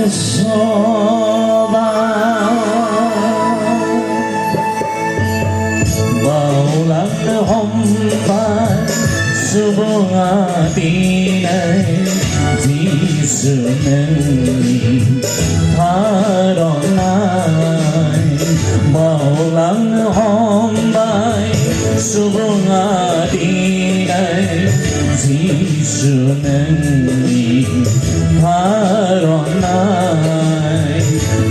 soba bao lắng hôm bay subuh atinai Jisu nengi haronai bao lắng hôm bay subuh atinai Jisu nengi haronai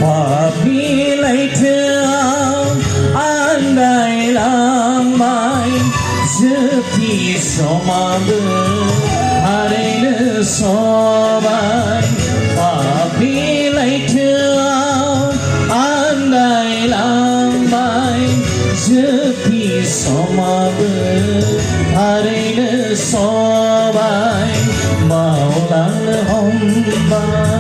papi lai thương andai lang mai Zeti somadı haraylı sobai papi lai thương andai lang mai Zeti somadı haraylı sobai maulanlı hombai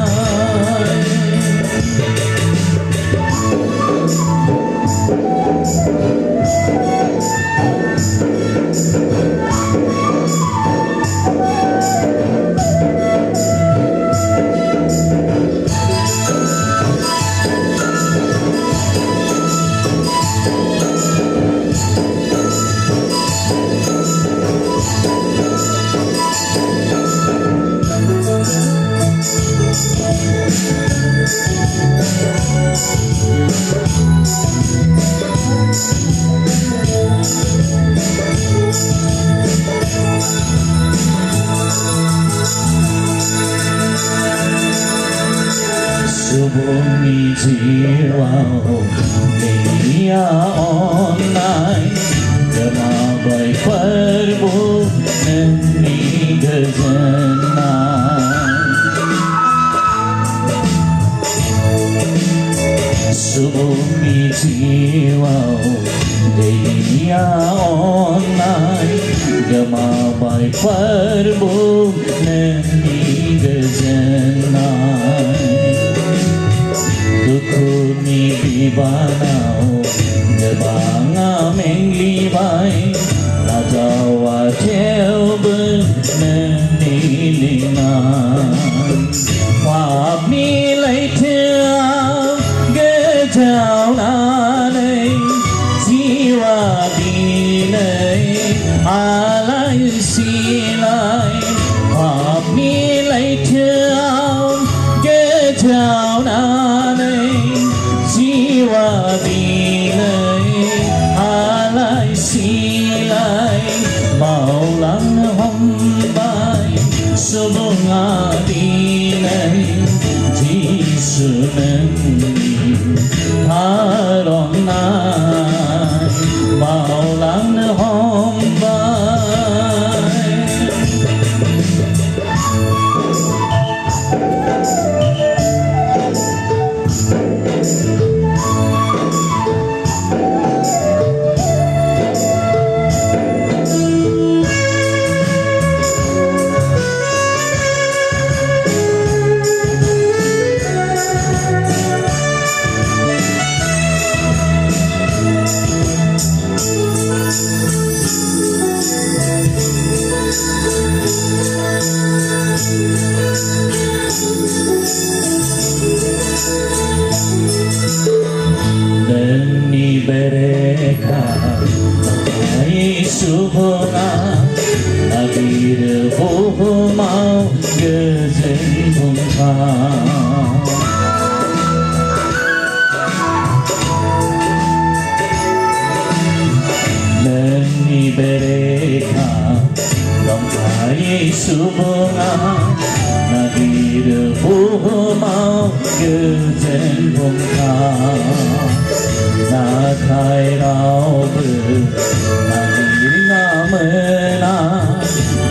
Subumi jiwa dunia online Demabai perbu neni gejenan Subumi jiwa dunia online Demabai perbu neni gejenan Dukuni dibanau Nebanga menglibai Najawa jel benenilingan Wap nilai tiang Gejau nanai Jiwa dinai Alai silai Wap nilai tiang Gejau nanai Jiwa dinai alai silai maulang hombai subunga dinai Jisu nengi haronai maulang hombai Bereka Hai subhana Nabir boho mau Gezen bungka Neni bereka Hai subhana Nabir boho mau Gezen bungka Na khai rao bư Na đi nga mơ na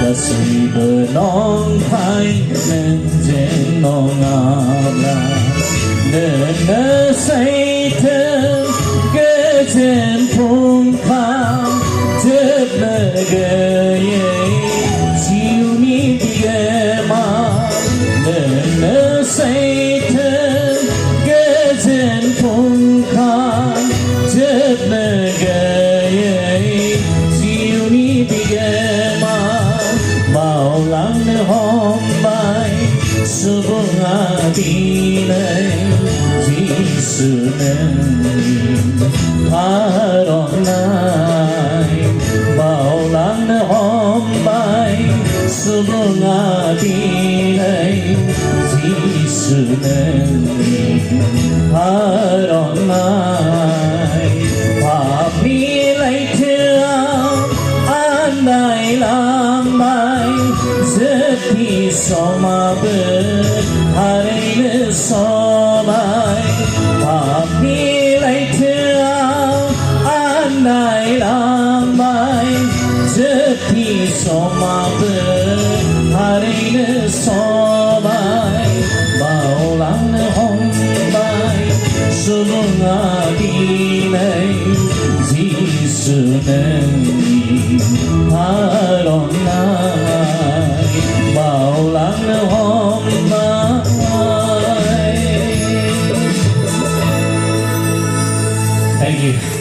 Đã suy bờ nong khai Nên dên nong ngạp la Nên nơ say thơm Gơ dên phung khao Chớp nơ gơ yê Chiêu mi bìa ma Nên nơ say thơm Gơ dên phung khao Chớp nơ gơ yê Chiêu mi bìa ma Bao lắng hôm bay 수봉하디네 지수는 바로나이 마올랑네 홈바이 수봉하디네 지수는 바로나이 파밀라이트아 안나이 람바이 Zeti somabır hareyli somay Papilaytı anay lamay Zeti somabır hareyli somay Maulan hombay sununga dinay Zisunen haronay Maulan hombay Thank you.